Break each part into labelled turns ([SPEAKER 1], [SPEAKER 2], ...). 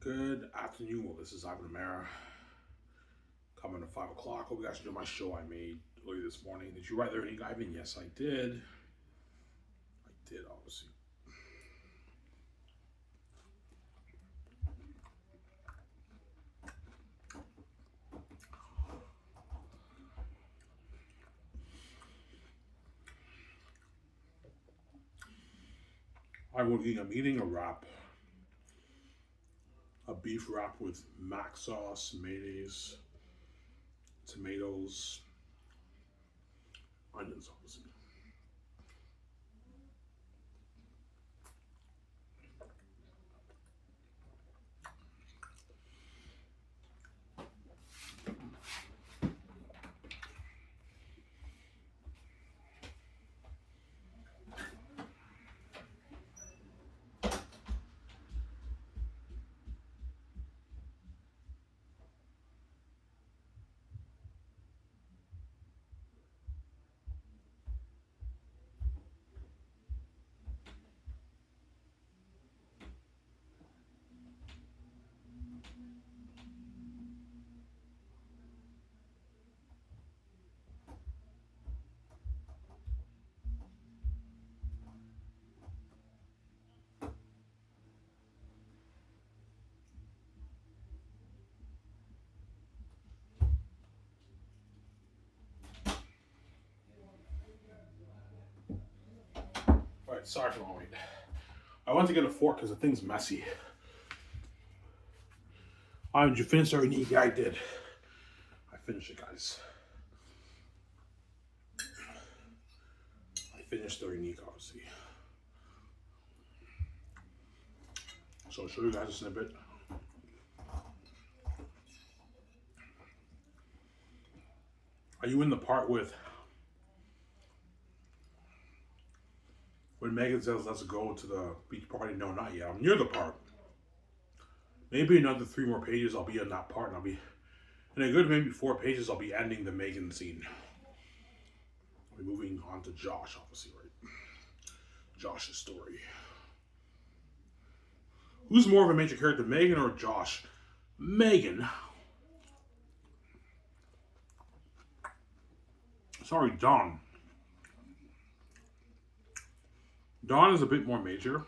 [SPEAKER 1] Good afternoon. Well, this is Ivan Amara coming at 5 o'clock. Hope you guys enjoyed my show I made earlier this morning. Did you write there any Ivan? Yes, I did. I did, obviously. I will I'm eating a wrap, a beef wrap with mac sauce, mayonnaise, tomatoes, onions, obviously. All right, sorry for the long wait. I went to get a fork because the thing's messy. Did you finish already? Yeah, I did. I finished it, guys. I finished the unique, obviously. So I'll show you guys a snippet. Are you in the part with when Megan says let's go to the beach party? No, not yet. I'm near the part. Maybe another 3 more pages I'll be in that part, and I'll be in a good maybe 4 pages I'll be ending the Megan scene. I'll be moving on to Josh, obviously, right? Josh's story. Who's more of a major character, Megan or Josh? Megan. Sorry, Dawn. Dawn is a bit more major.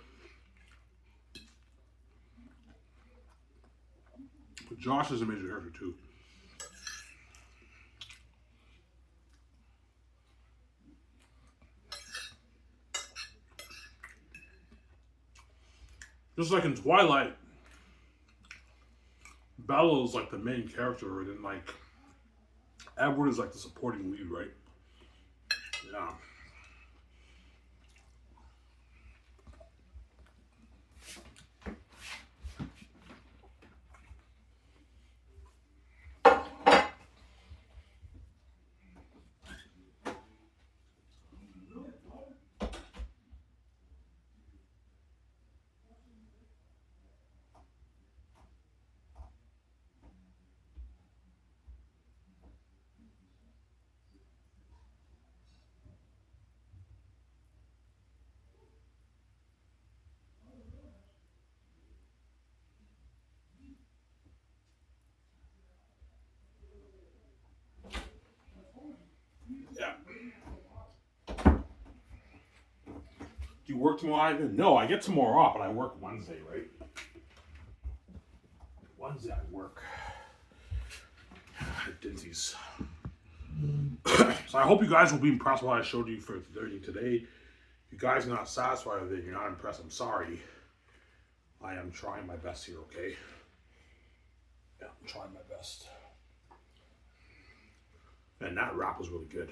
[SPEAKER 1] But Josh is a major character too. Just like in Twilight, Bella is like the main character, and then like Edward is like the supporting lead, right? Yeah. Yeah. Do you work tomorrow, Ivan? No, I get tomorrow off, but I work Wednesday, right? Wednesday I work at Dinty's. So I hope you guys will be impressed with what I showed you for learning today. If you guys are not satisfied with it, you're not impressed, I'm sorry. I am trying my best here, okay? Yeah, I'm trying my best. And that wrap was really good.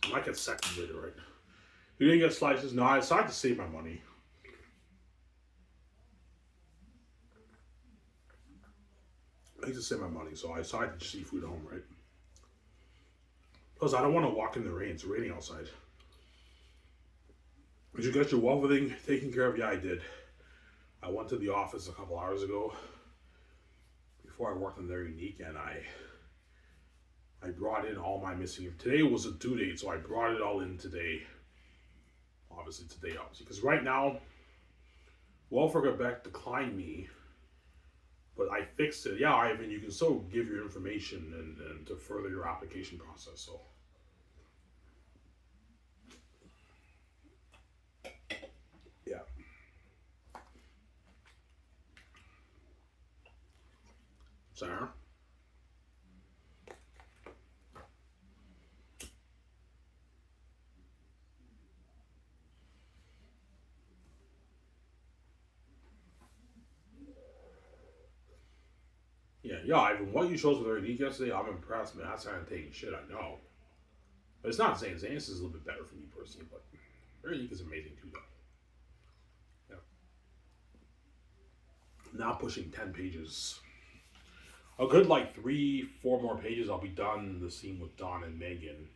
[SPEAKER 1] I might get seconds later, right? You didn't get slices? No, I decided to save my money. I need to save my money, so I decided to just eat food at home, right? Plus, I don't want to walk in the rain. It's raining outside. Did you get your waffle thing taken care of? Yeah, I did. I went to the office a couple hours ago before I worked on their unique, and I brought in all my missing. Today was a due date, so I brought it all in today. Obviously, because right now, Welfare Quebec declined me But I fixed it. Yeah, Ivan, you can still give your information and to further your application process. So yeah, Sarah. Yeah, Ivan. What you chose was very unique yesterday. I'm impressed, man. That's kind of taking shit. I know, but it's not saying Zanus is a little bit better for me personally, but very unique is amazing too, though. Yeah. Now pushing 10 pages. A good like 3, 4 more pages. I'll be done the scene with Don and Megan.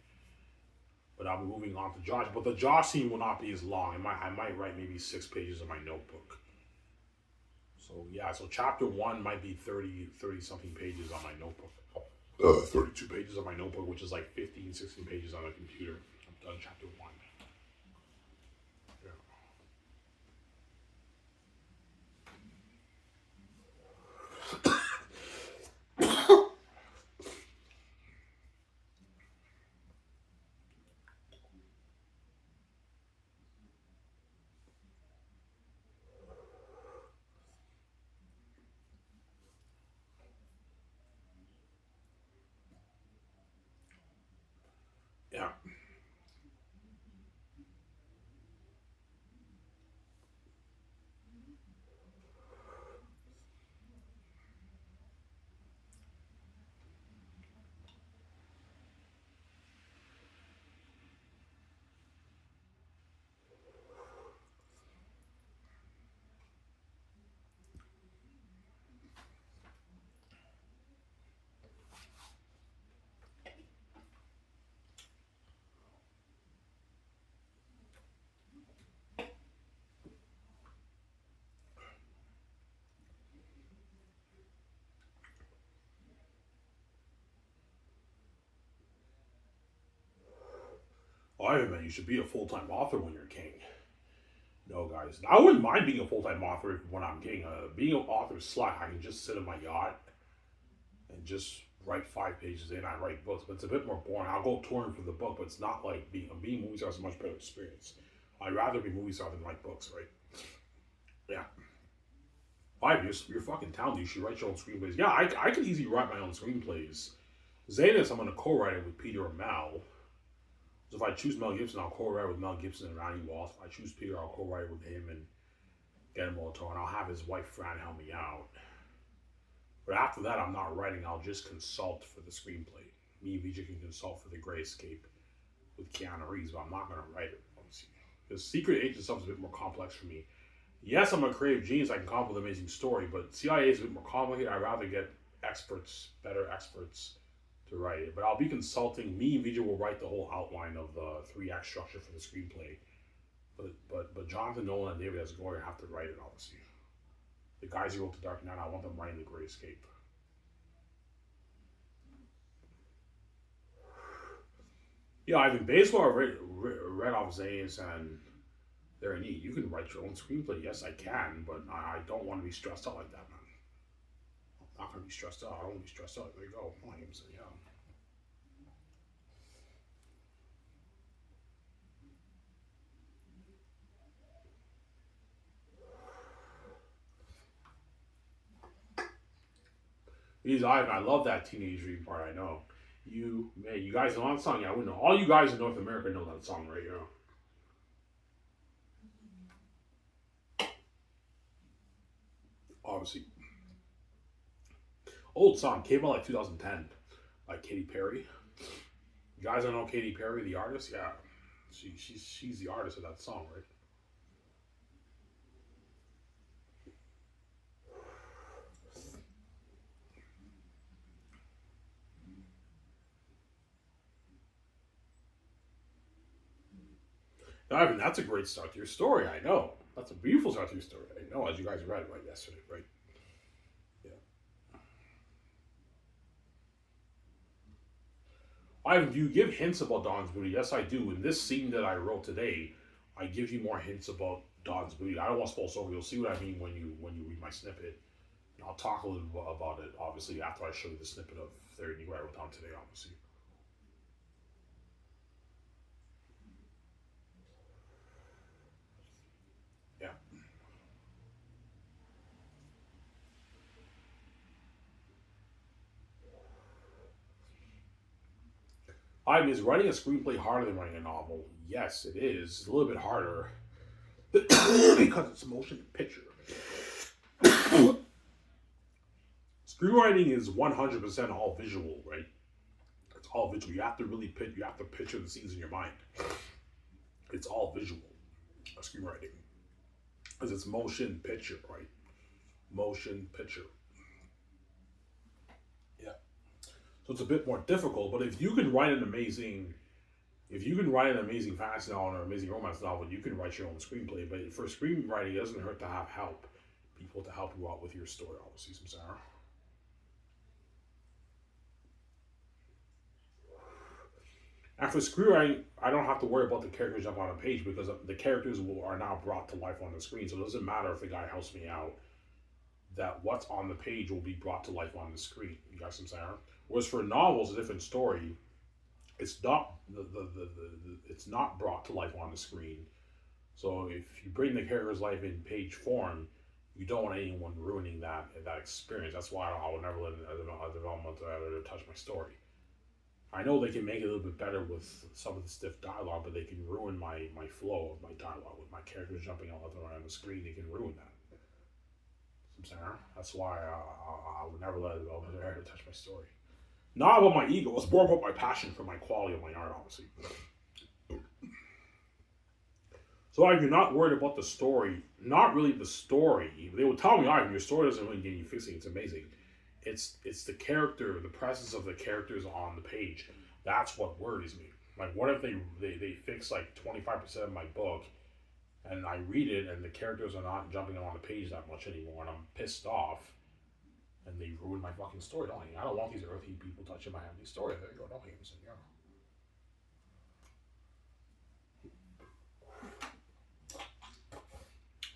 [SPEAKER 1] But I'll be moving on to Josh. But the Josh scene will not be as long. I might write maybe 6 pages in my notebook. So yeah, so chapter 1 might be 30 something pages on my notebook. 32 pages on my notebook, which is like 15, 16 pages on a computer. I'm done chapter 1. Yeah. Oh, Iron Man, you should be a full-time author when you're king. No, guys, I wouldn't mind being a full-time author when I'm king. Being an author is slack. I can just sit in my yacht and just write 5 pages in. I write books, but it's a bit more boring. I'll go touring for the book, but it's not like being a movie star is a much better experience. I'd rather be a movie star than write books, right? Yeah. 5 years, you're fucking talented. You should write your own screenplays. Yeah, I could easily write my own screenplays. Zanus, I'm going to co-write it with Peter and Mal. So if I choose Mel Gibson, I'll co-write with Mel Gibson and Randy Walsh. If I choose Peter, I'll co-write with him and Guillermo del Toro, and I'll have his wife Fran help me out. But after that, I'm not writing. I'll just consult for the screenplay. Me and Vijay can consult for the Gray Escape with Keanu Reeves, but I'm not going to write it. Because Secret Agent stuff is a bit more complex for me. Yes, I'm a creative genius. I can come up with an amazing story, but CIA is a bit more complicated. I'd rather get experts, better experts, to write it. But I'll be consulting. Me and Vijay will write the whole outline of the 3 act structure for the screenplay. But Jonathan Nolan and David S. Goyer have to write it, obviously. The guys who wrote The Dark Knight, I want them writing The Great Escape. Yeah, I mean, based on what I read off Zayas and their need, you can write your own screenplay. Yes, I can, but I don't want to be stressed out like that, man. I'm not going to be stressed out. I don't want to be stressed out. There you go. Flames. Yeah. He's Ivan. I love that Teenage Dream part. I know. You guys know that song? Yeah, I wouldn't know. All you guys in North America know that song, right? You know. Obviously, old song came out like 2010, like Katy Perry. You guys don't know Katy Perry, the artist? Yeah, she's the artist of that song, right? Ivan, that's a great start to your story. I know. That's a beautiful start to your story. I know, as you guys read it right yesterday, right? Yeah. Ivan, do you give hints about Don's booty? Yes, I do. In this scene that I wrote today, I give you more hints about Don's booty. I don't want to spoil over. You'll see what I mean when you read my snippet. I'll talk a little bit about it, obviously, after I show you the snippet of Theory what I wrote down today, obviously. Yeah. I mean, is writing a screenplay harder than writing a novel? Yes, it is. It's a little bit harder because it's motion picture. Screenwriting is 100% all visual, right? It's all visual. You have to really you have to picture the scenes in your mind. It's all visual, screenwriting. Because it's motion picture, right? Motion picture. Yeah. So it's a bit more difficult, but if you can write an amazing fantasy novel or an amazing romance novel, you can write your own screenplay. But for screenwriting, it doesn't hurt to have people to help you out with your story, obviously, some Sarah. And for screenwriting, I don't have to worry about the characters up on a page because the characters are now brought to life on the screen. So it doesn't matter if the guy helps me out, that what's on the page will be brought to life on the screen. You got some Sarah? Whereas for novels, a different story. It's not it's not brought to life on the screen. So if you bring the character's life in page form, you don't want anyone ruining that experience. That's why I would never let a development editor touch my story. I know they can make it a little bit better with some of the stiff dialogue, but they can ruin my flow of my dialogue with my characters jumping all left and right on the screen. They can ruin that. That's why I would never let a development editor touch my story. Not about my ego, it's more about my passion for my quality of my art, obviously. So if you're not worried about the story, not really the story. They will tell me, all right, your story doesn't really get you fixing, it's amazing. It's the character, the presence of the characters on the page. That's what worries me. Like, what if they fix like 25% of my book, and I read it, and the characters are not jumping on the page that much anymore, and I'm pissed off, and they ruin my fucking story. I don't want these earthy people touching my heavenly story. There you go. Don't hate me, yeah.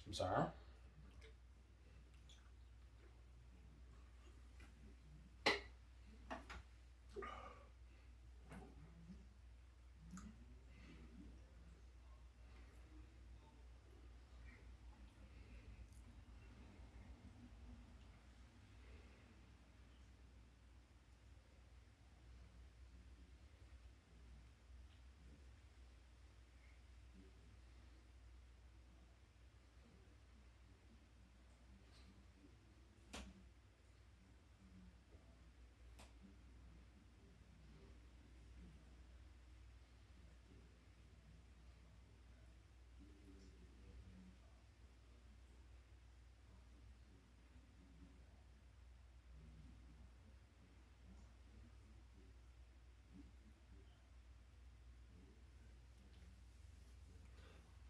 [SPEAKER 1] I'm sorry.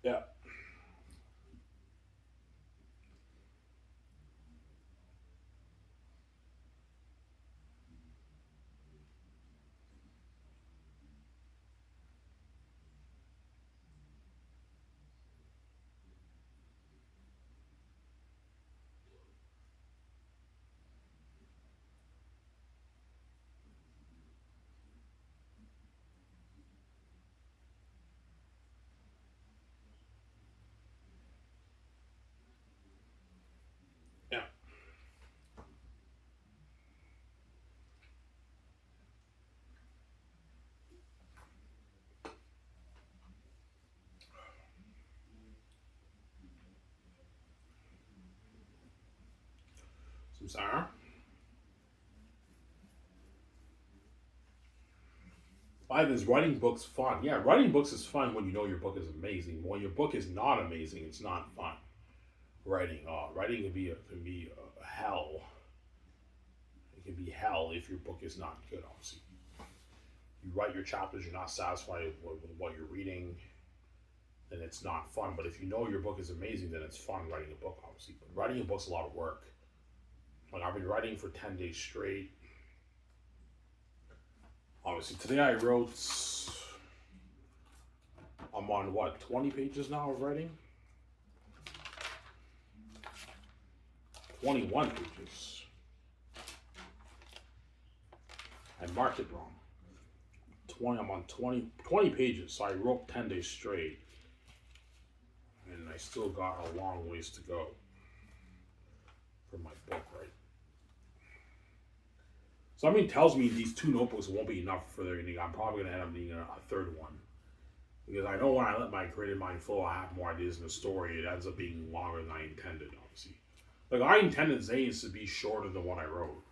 [SPEAKER 1] Yeah. Yeah. I'm sorry. Five is writing books fun. Yeah, writing books is fun when you know your book is amazing. When your book is not amazing, it's not fun. Writing can be a hell. It can be hell if your book is not good. Obviously, you write your chapters, you're not satisfied with what you're reading, then it's not fun. But if you know your book is amazing, then it's fun writing a book. Obviously, but writing a book's a lot of work. Like, I've been writing for 10 days straight. Obviously, today I wrote. I'm on what, 20 pages now of writing? 21 pages. I marked it wrong. I'm on 20 pages, so I wrote 10 days straight. And I still got a long ways to go for my book, right? So tells me these 2 notebooks won't be enough for everything. I'm probably going to end up needing a third one. Because I know when I let my creative mind flow, I have more ideas in the story. It ends up being longer than I intended, obviously. Like, I intended Zane's to be shorter than what I wrote.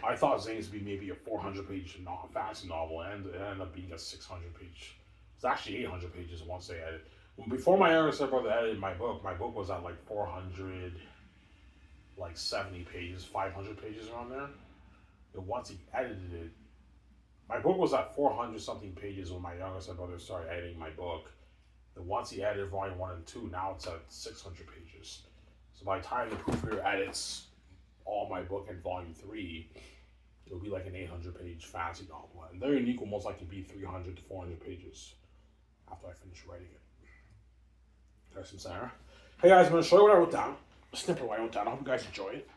[SPEAKER 1] I thought Zane's would be maybe a 400-page fantasy novel, and it ended up being a 600-page. It's actually 800 pages once they edited. Before my younger stepbrother edited my book was at like 470 pages, 500 pages around there. And once he edited it, my book was at 400 something pages when my younger stepbrother started editing my book. And once he edited volume 1 and 2, now it's at 600 pages. So by the time the proofreader edits all my book in volume 3, it'll be like an 800-page fantasy novel. And their unique will most likely be 300 to 400 pages after I finish writing it. There's some Sarah. Hey guys, I'm going to show you what I wrote down. A snippet of what I wrote down. I hope you guys enjoy it.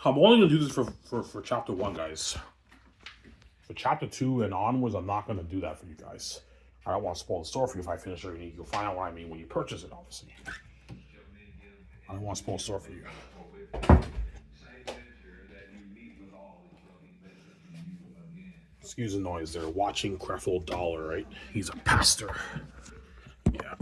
[SPEAKER 1] I'm only going to do this for chapter 1, guys. For chapter 2 and onwards, I'm not going to do that for you guys. I don't want to spoil the story for you if I finish everything. You'll find out what I mean when you purchase it, obviously. I don't want to spoil the story for you. Excuse the noise. They're watching Creflo Dollar, right? He's a pastor. Yeah.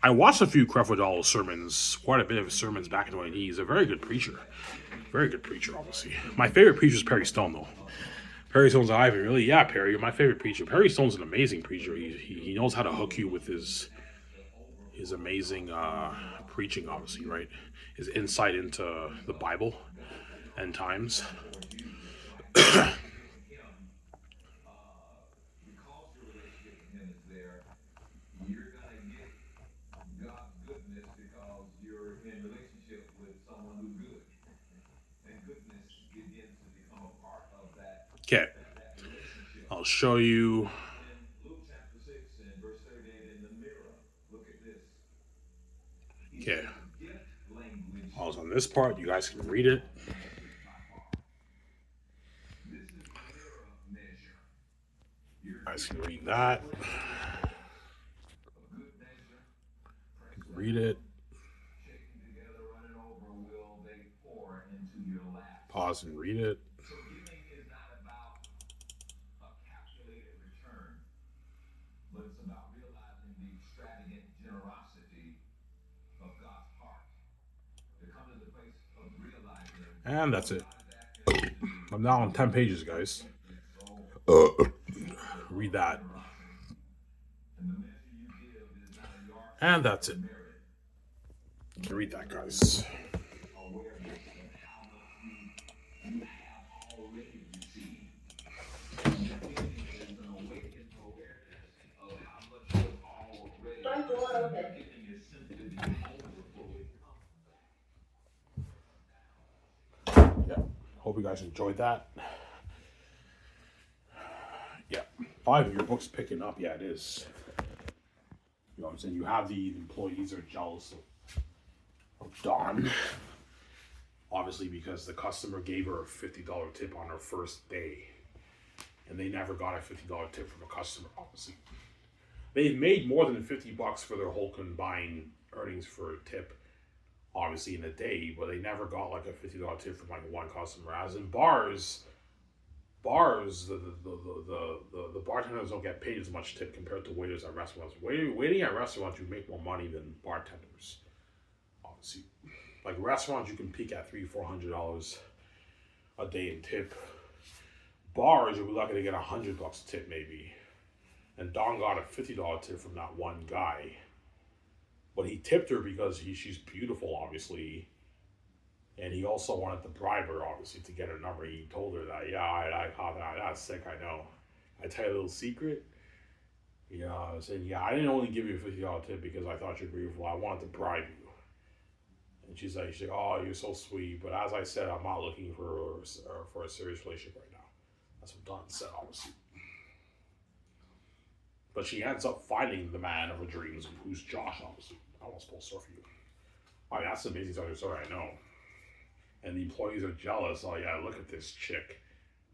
[SPEAKER 1] I watched a few Creflo Dollar sermons, quite a bit of his sermons back in the day. He's a very good preacher. Very good preacher, obviously. My favorite preacher is Perry Stone, though. Perry Stone's Ivan, really? Yeah, Perry, you're my favorite preacher. Perry Stone's an amazing preacher. He knows how to hook you with his amazing preaching, obviously, right? His insight into the Bible and times. Okay, I'll show you. Okay, I was on this part. You guys can read it. You guys can read that. Read it. Pause and read it. And that's it. I'm now on 10 pages, guys. Read that. And that's it. You can read that, guys. Yeah. Hope you guys enjoyed that. Yeah. 5 of your books picking up. Yeah, it is. You know what I'm saying? You have the employees are jealous of Dawn. Obviously, because the customer gave her a $50 tip on her first day. And they never got a $50 tip from a customer, obviously. They've made more than $50 for their whole combined earnings for a tip, obviously, in a day, but they never got like a $50 tip from like one customer. As in bars, the bartenders don't get paid as much tip compared to waiters at restaurants. Waiting at restaurants, you make more money than bartenders. Obviously, like restaurants, you can peak at $300-400 a day in tip. Bars, you'll be lucky to get $100 tip maybe. And Dawn got a $50 tip from that one guy, but he tipped her because she's beautiful, obviously. And he also wanted to bribe her, obviously, to get her number. He told her that, yeah, I caught that. That's sick, I know. I tell you a little secret. Yeah, I said, yeah, I didn't only give you a $50 tip because I thought you're beautiful. I wanted to bribe you. And she's like, oh, you're so sweet. But as I said, I'm not looking for a serious relationship right now. That's what Dawn said, obviously. But she ends up finding the man of her dreams, who's Josh, obviously. I won't spoil stuff for you. Oh, yeah, that's the amazing story. I know. And the employees are jealous. Oh yeah, look at this chick.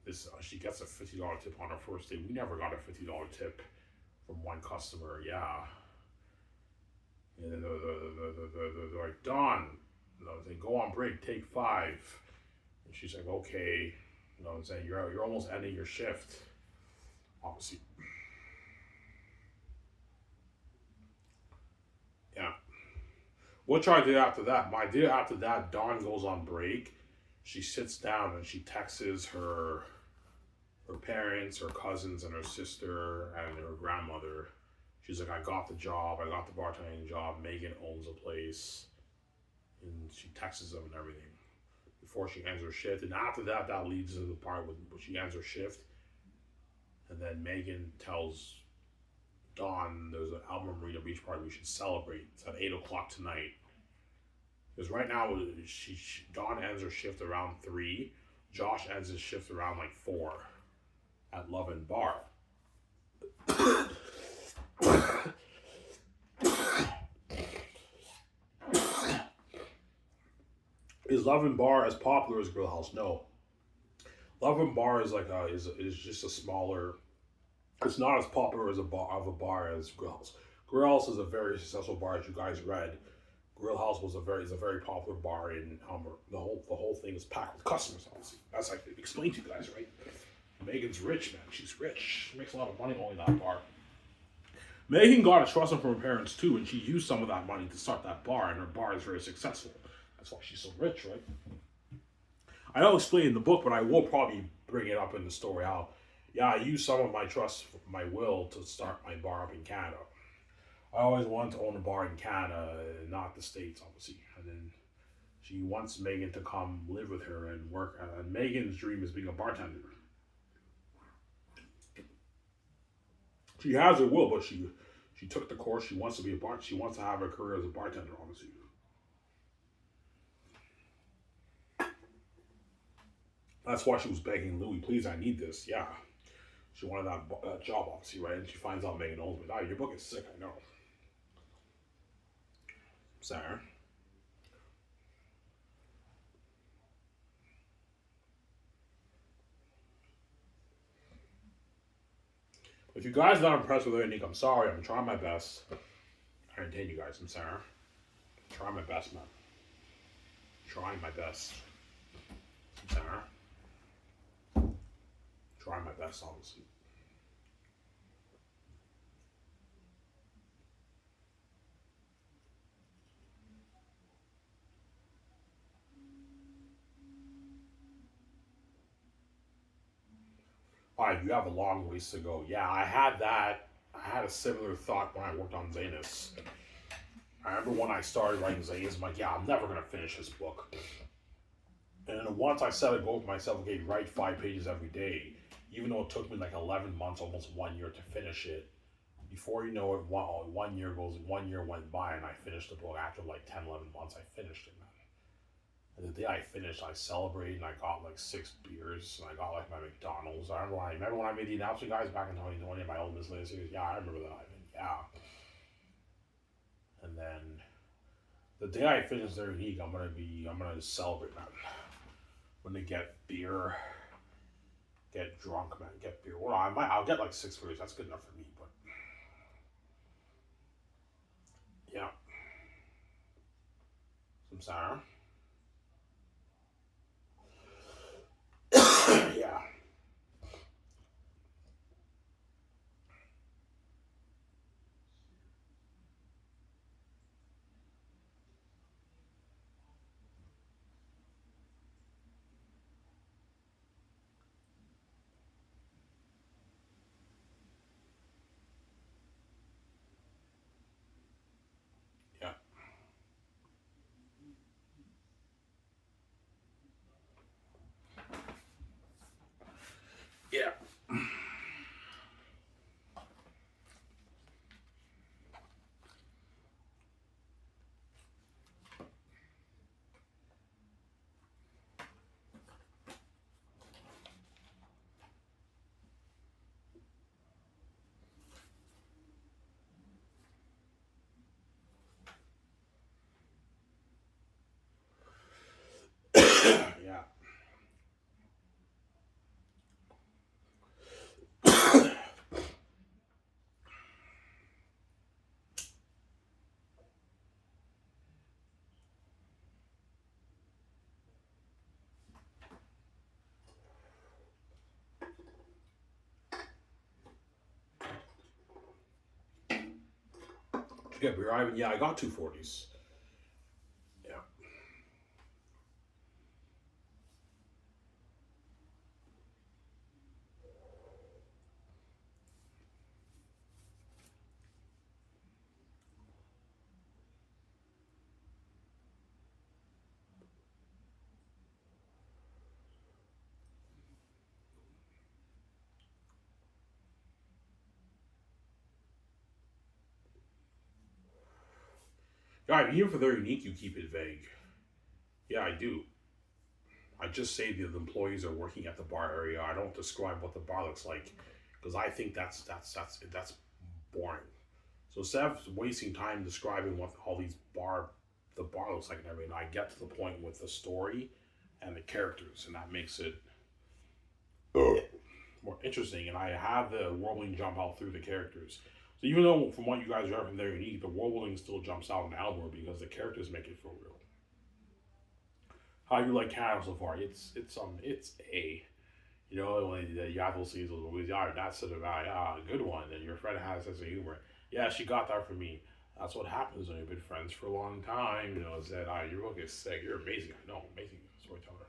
[SPEAKER 1] This she gets a $50 tip on her first day. We never got a $50 tip from one customer. Yeah. And then they're like, Dawn, they go on break, take 5. And she's like, okay. I'm saying you're almost ending your shift. Obviously, yeah. What I did after that? My idea after that, Dawn goes on break. She sits down and she texts her parents, her cousins, and her sister and her grandmother. She's like, I got the job. I got the bartending job. Megan owns a place, and she texts them and everything before she ends her shift. And after that, that leads to the part when she ends her shift, and then Megan tells Dawn there's an Alma Marina Beach party we should celebrate. It's at 8 o'clock tonight. Because right now, Dawn ends her shift around 3. Josh ends his shift around like 4 at Love and Bar. Is Love and Bar as popular as Grill House? No. Love and Bar is like is just a smaller. It's not as popular as a bar as Grill House. Grill House is a very successful bar, as you guys read. Grill House is a very popular bar in Elmer. The whole thing is packed with customers. Obviously, that's like explained to you guys, right? Megan's rich, man. She's rich. She makes a lot of money owning that bar. Megan got a trust from her parents too, and she used some of that money to start that bar, and her bar is very successful. That's why she's so rich, right? I don't explain in the book, but I will probably bring it up in the story how, yeah, I used some of my trust, my will, to start my bar up in Canada. I always wanted to own a bar in Canada, not the States, obviously. And then she wants Megan to come live with her and work. And Megan's dream is being a bartender. She has her will, but she took the course. She wants to be a bar. She wants to have a career as a bartender, obviously. That's why she was begging Louis, please, I need this. Yeah. She wanted that job, obviously, right? And she finds out Megan owns it. Oh, your book is sick, I know. Sarah. If you guys are not impressed with anything, I'm sorry. I'm trying my best. I entertain you guys. I'm Sarah. I'm trying my best, man. Trying my best. I'm Sarah. Trying my best, obviously. All right, you have a long ways to go. Yeah, I had that. I had a similar thought when I worked on Zanus. I remember when I started writing Zanus, I'm like, yeah, I'm never going to finish this book. And then once I set a goal for myself, okay, write 5 pages every day, even though it took me like 11 months, almost 1 year to finish it, before you know it, 1 year went by and I finished the book. After like 10, 11 months, I finished it, man. And the day I finished, I celebrated and I got like 6 beers and I got like my McDonald's. I remember when I made the announcement, guys, back in 2020 in my old miscellaneous series. Yeah, I remember that. I think, yeah. And then the day I finish their league, I'm gonna celebrate, man. I'm gonna get beer, get drunk, man, get beer. Well, I'll get like 6 beers. That's good enough for me. But yeah, some sour. Yeah, yeah. Yeah, beer Ivan. Yeah, I got 240s. Yeah. Yeah, even for their unique, you keep it vague. Yeah, I do. I just say the employees are working at the bar area. I don't describe what the bar looks like because I think that's boring. So instead of wasting time describing what all these the bar looks like and everything, I get to the point with the story and the characters, and that makes it more interesting. And I have the worldling jump out through the characters. So even though from what you guys read from their unique, the worldling still jumps out in Almor because the characters make it feel real. How you like Canada so far? It's a, you know, when you have those scenes with Louise, yeah, that's sort of a good one. And your friend has a sense of humor. Yeah, she got that from me. That's what happens when you've been friends for a long time. You know, said, your book is sick. You're amazing. I know, amazing storyteller.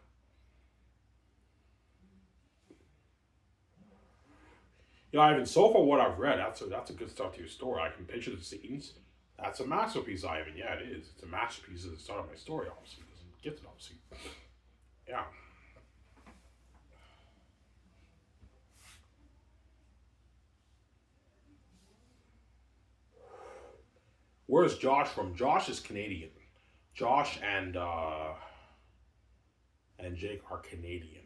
[SPEAKER 1] You know, Ivan, so far what I've read, that's a good start to your story. I can picture the scenes. That's a masterpiece, Ivan. Yeah, it is. It's a masterpiece at the start of my story, obviously. It doesn't get it, obviously. Yeah. Where's Josh from? Josh is Canadian. Josh and Jake are Canadian.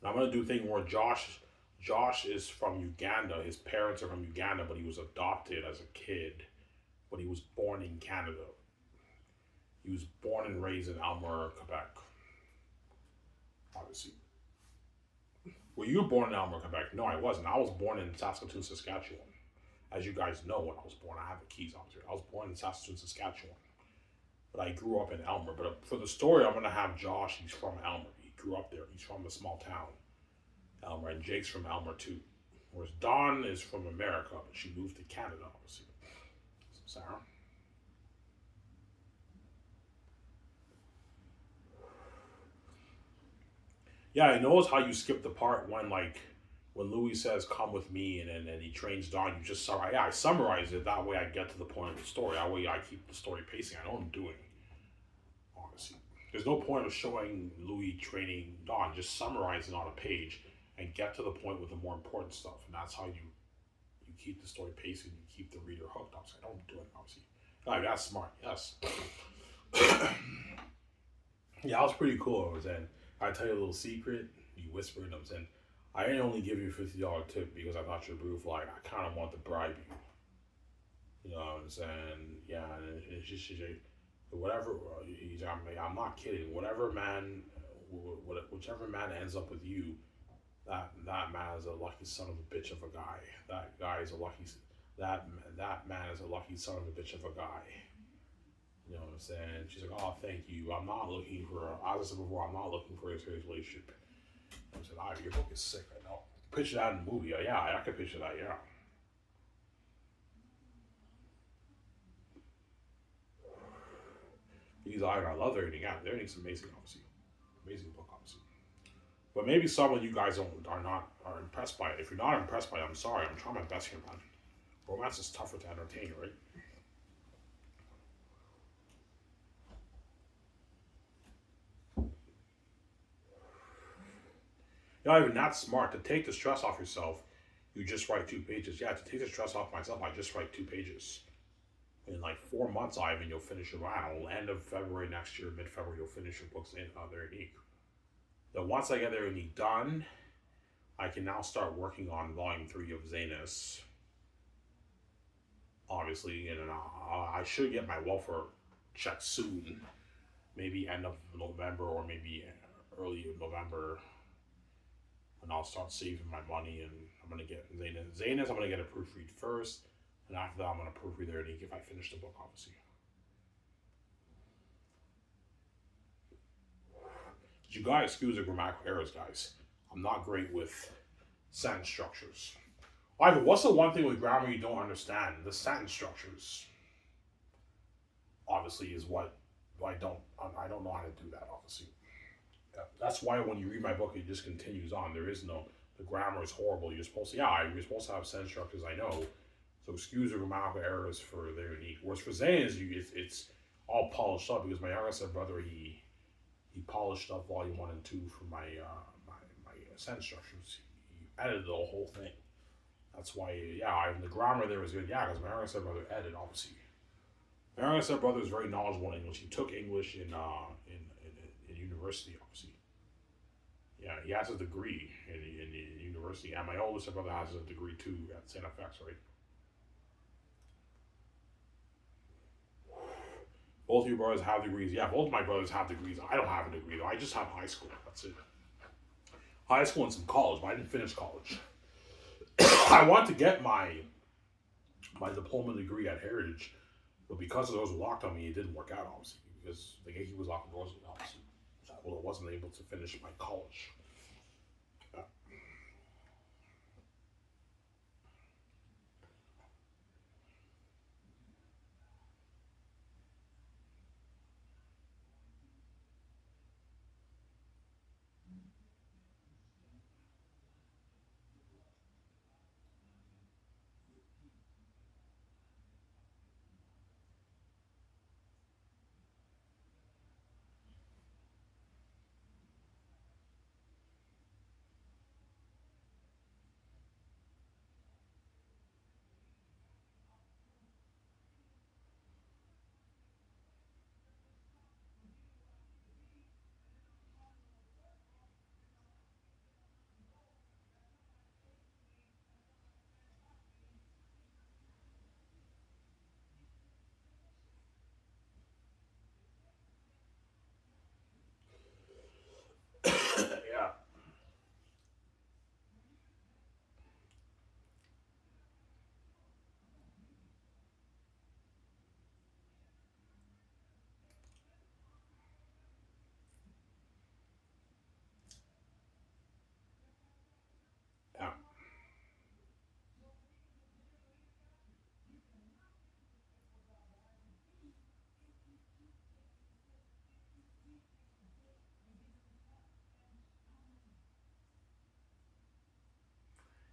[SPEAKER 1] And I'm gonna do a thing where Josh is from Uganda. His parents are from Uganda, but he was adopted as a kid. But he was born in Canada. He was born and raised in Almer, Quebec. Obviously. Were you born in Almer, Quebec? No, I wasn't. I was born in Saskatoon, Saskatchewan. As you guys know, when I was born, I have the keys, obviously. I was born in Saskatoon, Saskatchewan. But I grew up in Elmer. But for the story, I'm gonna have Josh. He's from Elmer. He grew up there. He's from a small town, Elmer, and Jake's from Elmer too. Whereas Dawn is from America, but she moved to Canada, obviously. So, Sarah. Yeah, I know how you skip the part when Louis says "come with me" and he trains Dawn. You just summarize. Yeah, I summarize it that way. I get to the point of the story. That way, I keep the story pacing. I know what I'm doing. Honestly, there's no point of showing Louis training Dawn. Just summarize it on a page and get to the point with the more important stuff. And that's how you keep the story pacing. You keep the reader hooked. Obviously, I know what I'm doing. Obviously, that's smart. Yes. Yeah, that was pretty cool. I was in. I tell you a little secret. You whispered. I was in. I didn't only give you $50 tip because I thought you were blue flag. I kind of want to bribe you. You know what I'm saying? Yeah, and it's just whatever. I'm not kidding. Whatever man, whichever man ends up with you, that man is a lucky son of a bitch of a guy. That guy is a lucky. That that man is a lucky son of a bitch of a guy. You know what I'm saying? She's like, oh, thank you. I'm not looking for, as I said before, I'm not looking for a serious relationship. I said, your book is sick right now. Picture that in the movie. Yeah, I could picture that, yeah. Because I love everything. Yeah, everything's amazing, obviously. Amazing book, obviously. But maybe some of you guys are impressed by it. If you're not impressed by it, I'm sorry. I'm trying my best here, man. Romance is tougher to entertain, right? Not even that smart to take the stress off yourself. You just write 2 pages. Yeah, to take the stress off myself, I just write 2 pages. In like 4 months, Ivan, you'll finish your round. End of February next year, mid February, you'll finish your books in their unique. Then once I get their unique done, I can now start working on volume 3 of Zanus. Obviously, and I should get my welfare check soon. Maybe end of November or maybe early November, and I'll start saving my money. And I'm gonna get Zanus. Zanus, I'm gonna get a proofread first, and after that, I'm gonna proofread their unique if I finish the book, obviously. You gotta excuse the grammatical errors, guys. I'm not great with sentence structures Ivan, what's the one thing with grammar you don't understand? The sentence structures, obviously, is what I don't know how to do that. Obviously, yeah. That's why when you read my book, it just continues on. There is no the grammar is horrible. You're supposed to have sentence structures. I know. So excuse the grammatical errors for their unique. Whereas for Zane's, it's all polished up because my younger brother he polished up volume 1 and 2 for my sentence structures. He edited the whole thing. That's why, the grammar there was good. Yeah, because my younger brother edited, obviously. My younger brother is very knowledgeable in English. He took English in university, obviously. Yeah, he has a degree in university. And my oldest brother has a degree too at St. FX, right? Both of your brothers have degrees. Yeah, both of my brothers have degrees. I don't have a degree though. I just have high school. That's it. High school and some college, but I didn't finish college. I wanted to get my diploma degree at Heritage, but because those were locked on me, it didn't work out obviously because the gate was locked doors obviously. So I wasn't able to finish my college. Uh, yeah, yeah.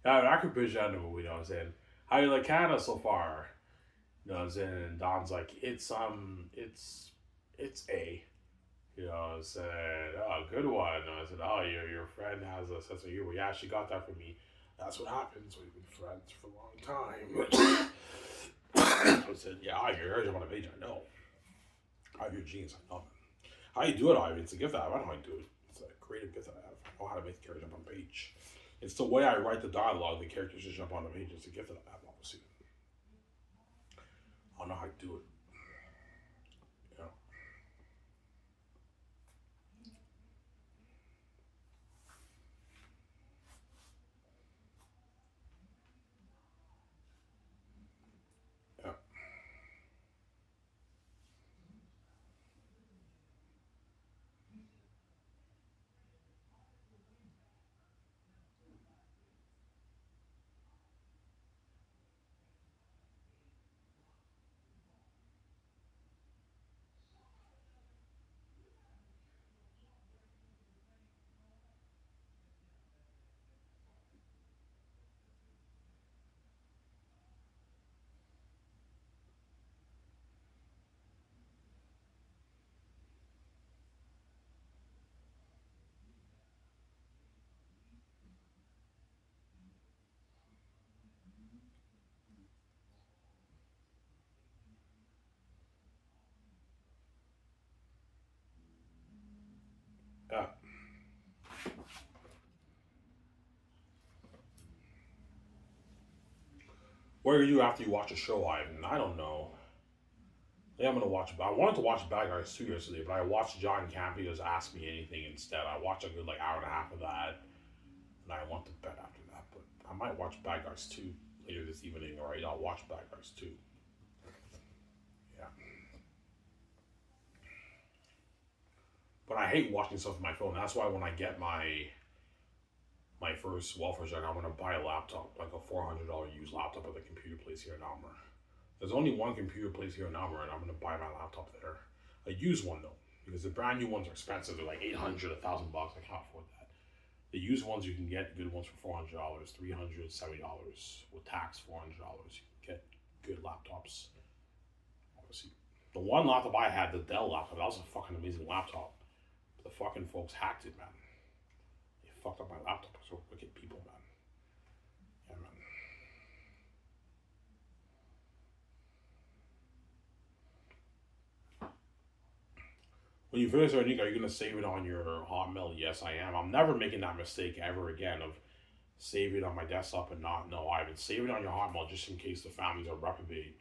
[SPEAKER 1] Yeah, I could pitch that in the movie, you know what I'm saying? How you like Canada so far? You know what I'm saying? And Don's like, it's A. You know, I said, oh, good one. I said, oh, your friend has a sense of humor. Yeah, she got that from me. That's what happens. We've been friends for a long time. I said, yeah, I have your heritage on a page. I know. I have your genes. I know. How you do it, Ivan? It's a gift I have. I know how you do it. It's a creative gift that I have. I know how to make the character jump on the page. It's the way I write the dialogue. The characters just jump on the page. It's a gift that I have, obviously. I don't know how to do it. You know? Yeah. Yeah. What are you after you watch a show, Ivan? I don't know. Yeah, I'm gonna watch it. I wanted to watch Bad Guys 2 yesterday, but I watched John Campio's Ask Me Anything instead. I watched a good like hour and a half of that, and I went to bed after that. But I might watch Bad Guys 2 later this evening, or I'll watch Bad Guys 2. Yeah. But I hate watching stuff on my phone. That's why when I get my my first welfare check, I'm gonna buy a laptop, like a $400 used laptop at the computer place here in Almer. There's only one computer place here in Almer, and I'm gonna buy my laptop there. A used one though, because the brand new ones are expensive. They're like 800, $1,000. I can't afford that. The used ones you can get good ones for $400, $370 with tax. $400. You can get good laptops. Obviously, the one laptop I had, the Dell laptop, that was a fucking amazing laptop. The fucking folks hacked it, man. They fucked up my laptop. So wicked people, man. Yeah, man. When you finish your Nick, are you gonna save it on your Hotmail? Yes, I am. I'm never making that mistake ever again of save it on my desktop and not. No, Ivan, save it on your Hotmail just in case the families are reprobate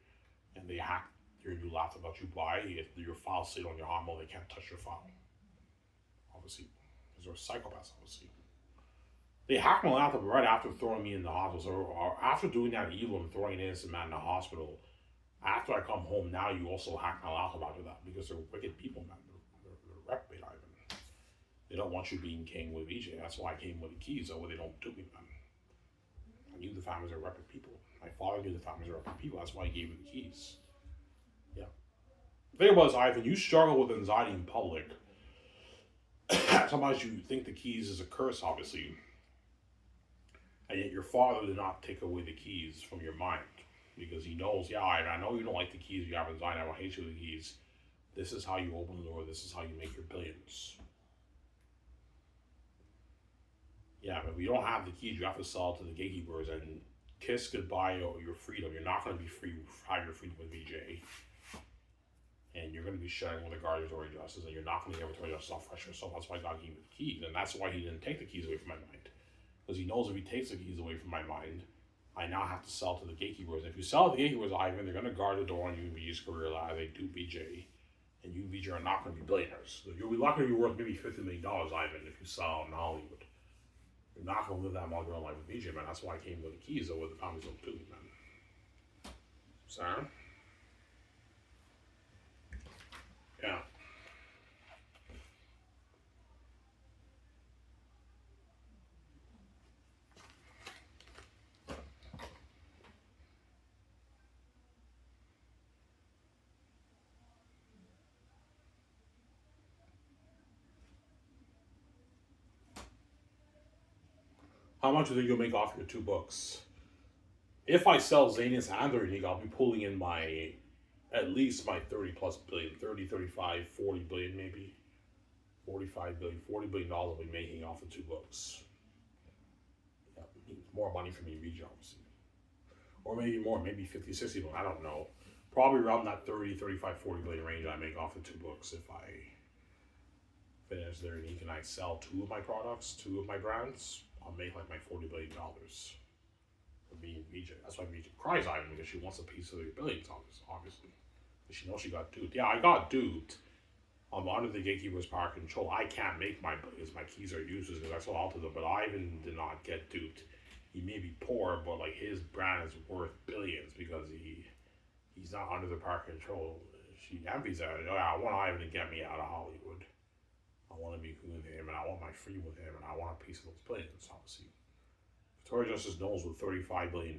[SPEAKER 1] and they hack your new laptop that you buy. If your files sit on your Hotmail, they can't touch your file. Obviously, because they're psychopaths. Obviously, they hacked my laptop right after throwing me in the hospital. Or after doing that evil and throwing an innocent man in the hospital. After I come home, now you also hack my laptop after that because they're wicked people, man. They're reprobate, Ivan. They don't want you being king with VJ. That's why I came with the keys, or they don't do me, man. I knew the families are reprobate people. My father knew the families are reprobate people. That's why he gave me the keys. Yeah. The thing about it is, Ivan, you struggle with anxiety in public. Sometimes you think the keys is a curse, obviously. And yet your father did not take away the keys from your mind. Because he knows, yeah, I know you don't like the keys, you have anxiety, I don't hate you with the keys. This is how you open the door, this is how you make your billions. Yeah, but if you don't have the keys, you have to sell it to the gatekeepers and kiss goodbye your freedom. You're not going to be free, have your freedom with VJ. And you're going to be sharing with the guardians or justice, and you're not going to be able to tell yourself fresh yourself. That's why God gave you the keys, and that's why he didn't take the keys away from my mind. Because he knows if he takes the keys away from my mind, I now have to sell to the gatekeepers. If you sell to the gatekeepers, Ivan, they're going to guard the door on you and VJ's career as they do VJ. And you and VJ are not going to be billionaires. So you're not going to be worth maybe $50 million, Ivan, if you sell in Hollywood. You're not going to live that modern life with VJ, man. That's why I came with the keys, or with the families don't do it, man. Sarah? Yeah. How much do you think you'll make off your 2 books? If I sell Zanius and the Unique, I'll be pulling in at least my 30 plus billion, 30, 35, 40 billion maybe. 45 billion, $40 billion I'll be making off the 2 books. Yeah, more money for me, VJ, obviously. Or maybe more, maybe 50, 60 billion, I don't know. Probably around that 30, 35, 40 billion range I make off the 2 books if I finish their Unique and I sell 2 of my products, 2 of my brands. I'll make like my $40 billion for me and VJ. That's why VJ cries Ivan, because she wants a piece of the billions, obviously. But she knows she got duped. Yeah, I got duped. I'm under the gatekeeper's power control. I can't make my billions. My keys are useless because I sold out to them. But Ivan did not get duped. He may be poor, but like his brand is worth billions because he's not under the power control. She envies that. Oh, yeah, I want Ivan to get me out of Hollywood. I want to be cool with him, and I want my freedom with him, and I want a piece of those billions, obviously. Victoria Justice knows with $35 billion,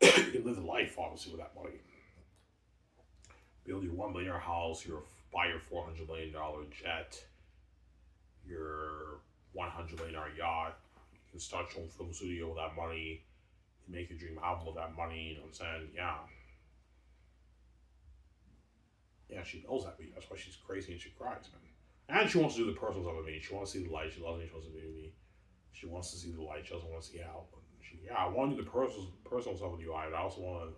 [SPEAKER 1] you can live a life, obviously, with that money. Build your $1 billion house, buy your $400 million jet, your $100 million yacht. You can start your own film studio with that money. You can make your dream album with that money, you know what I'm saying? Yeah. Yeah, she knows that, but that's why she's crazy and she cries, man. And she wants to do the personal stuff with me. She wants to see the light. She loves me. She wants to be with me. She wants to see the light. She doesn't want to see hell. I want to do the personal stuff with you, Ivan. I also want to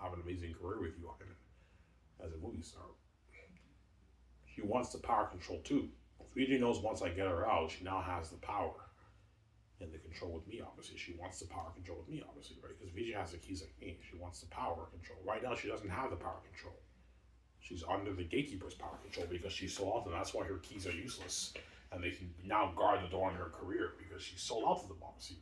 [SPEAKER 1] have an amazing career with you, Ivan, as a movie star. She wants the power control too. VJ knows once I get her out, she now has the power and the control with me, obviously. She wants the power control with me, obviously, right? Because VJ has the keys like me. She wants the power control. Right now, she doesn't have the power control. She's under the gatekeeper's power control because she's sold out, and that's why her keys are useless. And they can now guard the door on her career because she's sold out to them, obviously.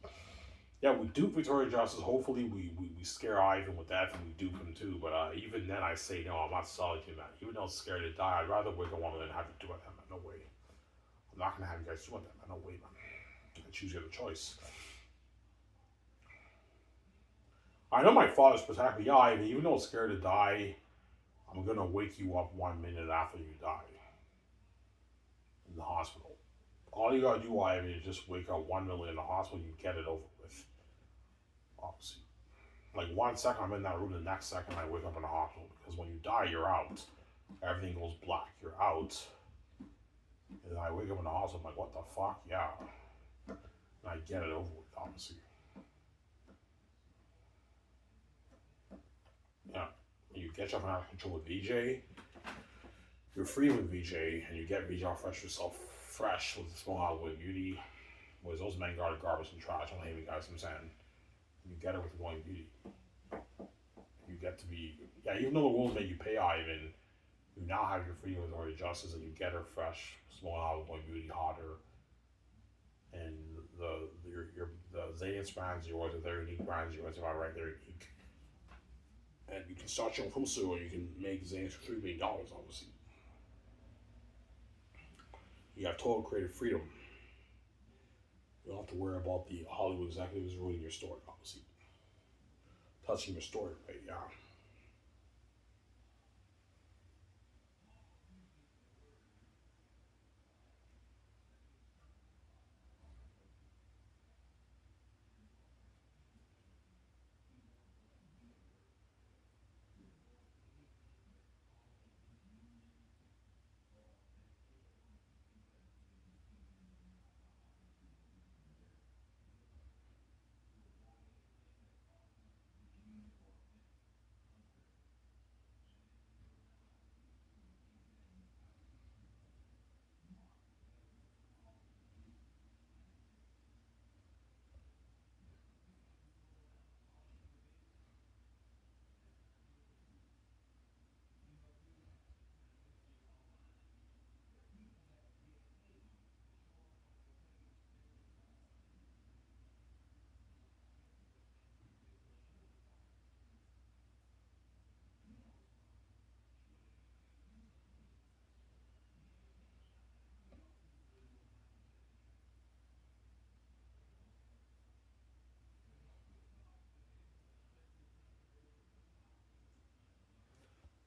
[SPEAKER 1] Yeah, we dupe Victoria Justice. Hopefully, we scare Ivan with that, and we dupe him too. But even then, I say, no, I'm not selling him that. Even though I'm scared to die, I'd rather wake up one than have you do it, man. No way. I'm not going to have you guys do it, man. No way, man. I choose the other choice. I know my father's protect me. Yeah, Ivan, even though I'm scared to die, I'm gonna wake you up 1 minute after you die in the hospital. All you gotta do, Ivan, is just wake up 1 minute in the hospital. You get it over with. Obviously, like 1 second I'm in that room, the next second I wake up in the hospital because when you die, you're out. Everything goes black. You're out. And I wake up in the hospital. I'm like, what the fuck? Yeah. And I get it over with. Obviously. Yeah. You get yourself out of control with VJ. You're free with VJ, and you get VJ all fresh yourself fresh with the small Hollywood beauty. Whereas those men guard garbage and trash. I don't hate you guys. I'm saying you get it with the going beauty. You get to be even though the rules make you pay Ivan, you now have your freedom with Authority Justice, and you get her fresh, small Hollywood beauty, hotter, and the Zayden's brand's yours, the unique brand's yours. If I right, they're unique. And you can start your own film studio, and you can make Zane's for $3 million, obviously. You have total creative freedom. You don't have to worry about the Hollywood executives ruining your story, obviously. Touching your story, right? Yeah.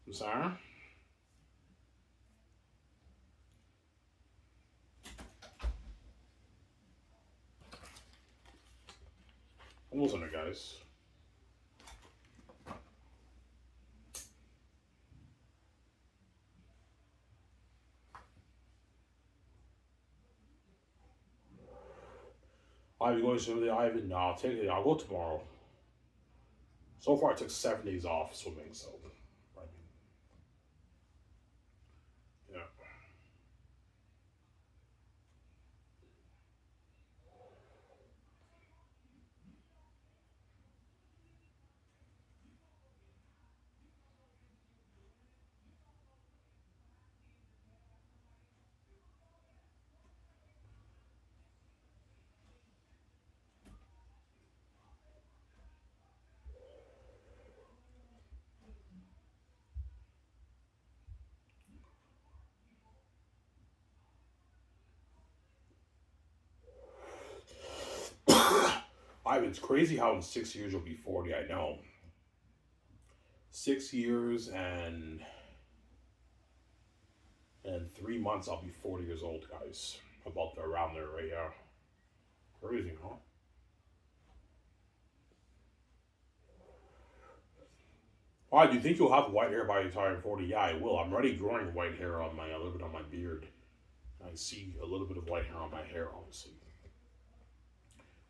[SPEAKER 1] I'm sorry? Almost under, guys. I'll be going swimming. Ivan, no, I'll take it. I'll go tomorrow. So far, I took 7 days off swimming, so I mean, yeah. Ivan, it's crazy how in 6 years you'll be 40. I know. 6 years and 3 months I'll be 40 years old, guys. About around there, right? Yeah. Crazy, huh? Why, do you think you'll have white hair by the time I'm 40? Yeah, I will. I'm already growing white hair on a little bit on my beard. I see a little bit of white hair on my hair, obviously.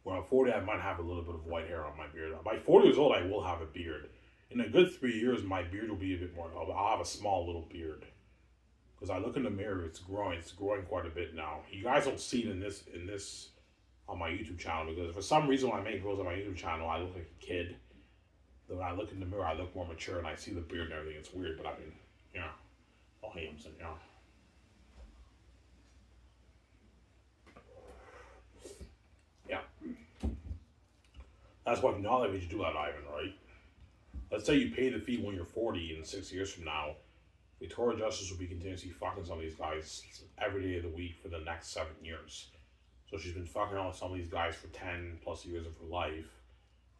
[SPEAKER 1] When I'm 40, I might have a little bit of white hair on my beard. By 40 years old, I will have a beard. In a good 3 years, my beard will be a bit more. I'll have a small little beard. Because I look in the mirror, it's growing. It's growing quite a bit now. You guys don't see it in this on my YouTube channel because for some reason when I make videos on my YouTube channel, I look like a kid. Then when I look in the mirror, I look more mature and I see the beard and everything. It's weird, but I mean, yeah. I'll hate him, yeah. Yeah. That's why not that we should do that, Ivan, right? Let's say you pay the fee when you're 40 and 6 years from now. Victoria Justice will be continuously fucking some of these guys every day of the week for the next 7 years. So she's been fucking on with some of these guys for 10 plus years of her life.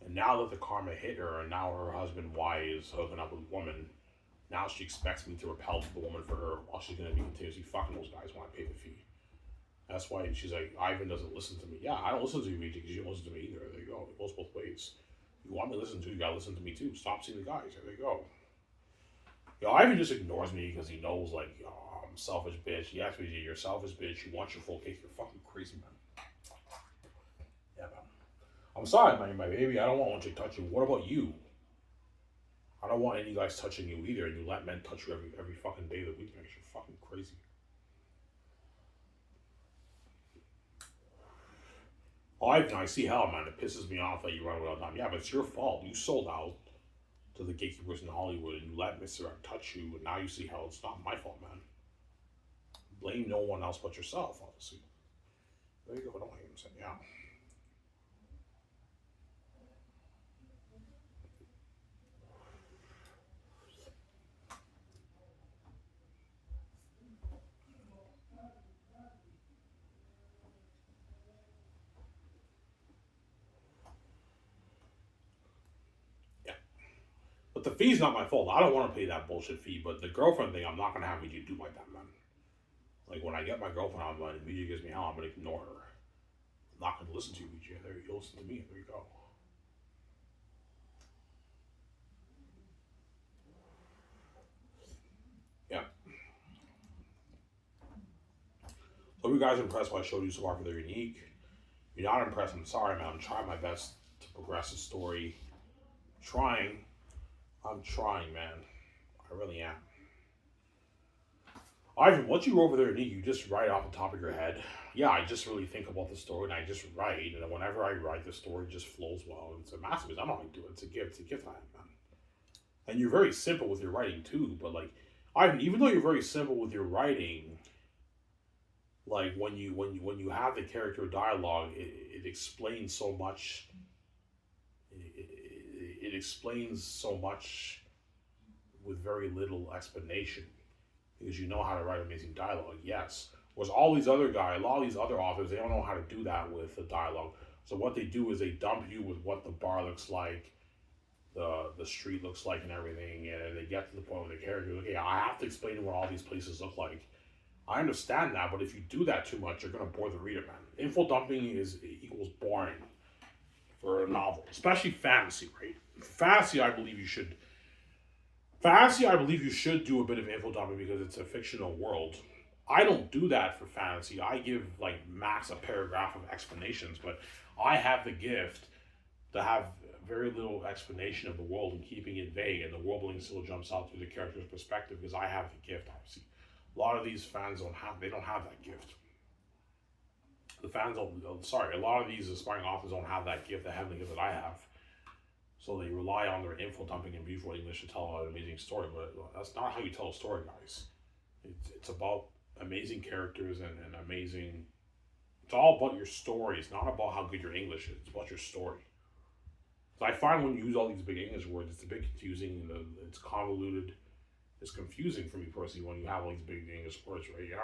[SPEAKER 1] And now that the karma hit her, and now her husband Y is hooking up with a woman, now she expects me to repel the woman for her while she's going to be continuously fucking those guys when I pay the fee. That's why she's like, Ivan doesn't listen to me. Yeah, I don't listen to you, VJ, because you don't listen to me either. There you go. It goes both ways. You want me to listen to you, gotta listen to me too. Stop seeing the guys. There you go. Ivan just ignores me because he knows, like, oh, I'm a selfish bitch. Yes, VJ, you're a selfish bitch. You want your full cake. You're fucking crazy, man. Yeah, man. I'm sorry, man, my baby. I don't want you to touch you. What about you? I don't want any guys touching you either, and you let men touch you every fucking day of the week. Makes you fucking crazy. I see how, man. It pisses me off that you run away all the time. Yeah, but it's your fault. You sold out to the gatekeepers in Hollywood, and you let Mr. M touch you, and now you see how it's not my fault, man. Blame no one else but yourself, obviously. There you go. Don't hate him, saying, yeah. But the fee's not my fault. I don't want to pay that bullshit fee. But the girlfriend thing, I'm not gonna have you do like that, man. Like when I get my girlfriend on, when VJ gives me hell, I'm gonna ignore her. I'm not gonna listen to you, VJ. There you listen to me. There you go. Yeah. So you guys are impressed what I showed you so far for their unique. If you're not impressed, I'm sorry, man. I'm trying my best to progress the story. I'm trying, man. I really am. Ivan, what you wrote over there, Nick, you just write off the top of your head. Yeah, I just really think about the story and I just write. And whenever I write, the story just flows well. It's a masterpiece. I don't know how to do it. It's a gift. It's a gift I have, man. And you're very simple with your writing too. But like, Ivan, even though you're very simple with your writing, like when you have the character dialogue, it explains so much. It explains so much with very little explanation because you know how to write amazing dialogue. Yes, whereas all these other guys, a lot of these other authors, they don't know how to do that with the dialogue. So what they do is they dump you with what the bar looks like, the street looks like, and everything, and they get to the point where the character, okay, I have to explain what all these places look like. I understand that, but if you do that too much, you're gonna bore the reader, man. Info dumping is equals boring for a novel, especially fantasy, right? Fantasy, I believe you should. Fantasy, I believe you should do a bit of info dumping because it's a fictional world. I don't do that for fantasy. I give like max a paragraph of explanations, but I have the gift to have very little explanation of the world and keeping it vague, and the world building still jumps out through the character's perspective because I have the gift. Obviously, a lot of these fans don't have that gift. The fans don't. Sorry, a lot of these aspiring authors don't have that gift. They have the gift that I have. So they rely on their info dumping and beautiful English to tell an amazing story, but that's not how you tell a story, guys. It's about amazing characters and amazing. It's all about your story. It's not about how good your English is. It's about your story. So I find when you use all these big English words, it's a bit confusing. It's convoluted. It's confusing for me personally when you have all these big English words, right? Yeah.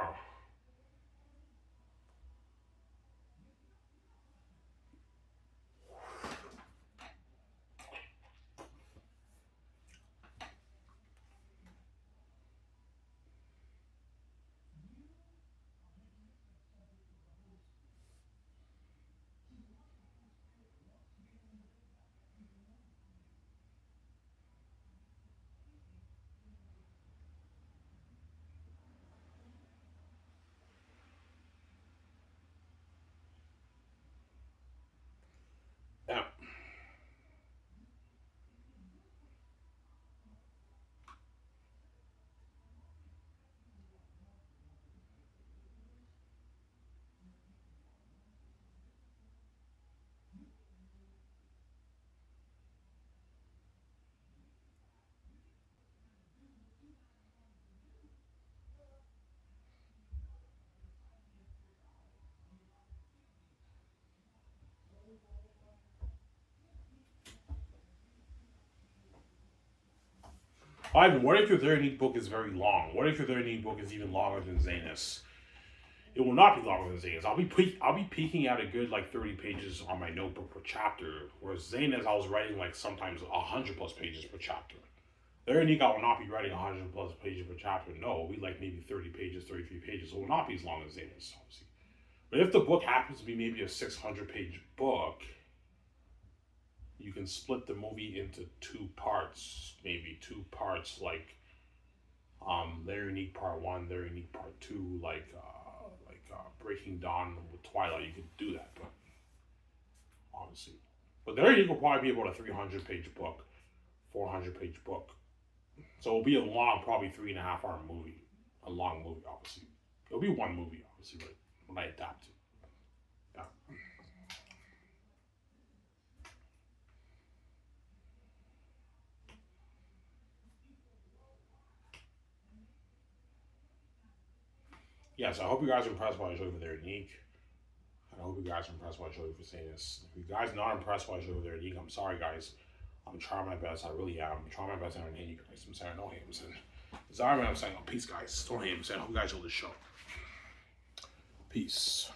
[SPEAKER 1] Yeah. Ivan, what if your third unique book is very long? What if your third unique book is even longer than Zanus? It will not be longer than Zena's. I'll be peeking at a good like 30 pages on my notebook per chapter. Whereas Zena's, I was writing like sometimes 100+ pages per chapter. Very unique. I will not be writing 100+ pages per chapter. No, it'll be like maybe 30 pages, 33 pages. It will not be as long as Zena's, obviously. But if the book happens to be maybe a 600-page book, you can split the movie into 2 parts, maybe 2 parts like Very Unique Part 1, Very Unique Part 2, like Breaking Dawn with Twilight. You could do that, but obviously, but Very Unique will probably be about a 300-page book, 400-page book. So it'll be a long, probably 3.5-hour movie, a long movie. Obviously, it'll be one movie, obviously, right, when I adapt it. Yeah. Yes, I hope you guys are impressed by the show for Very Unique. I hope you guys are impressed by the show for saying this. If you guys are not impressed by the show for Very Unique, I'm sorry, guys. I'm trying my best. I really am. I'm trying my best to entertain you guys. I'm saying, don't hate him. Sorry, man. I'm saying, oh, peace, guys. Don't hate him. I'm saying, I hope you guys enjoy the show. Peace.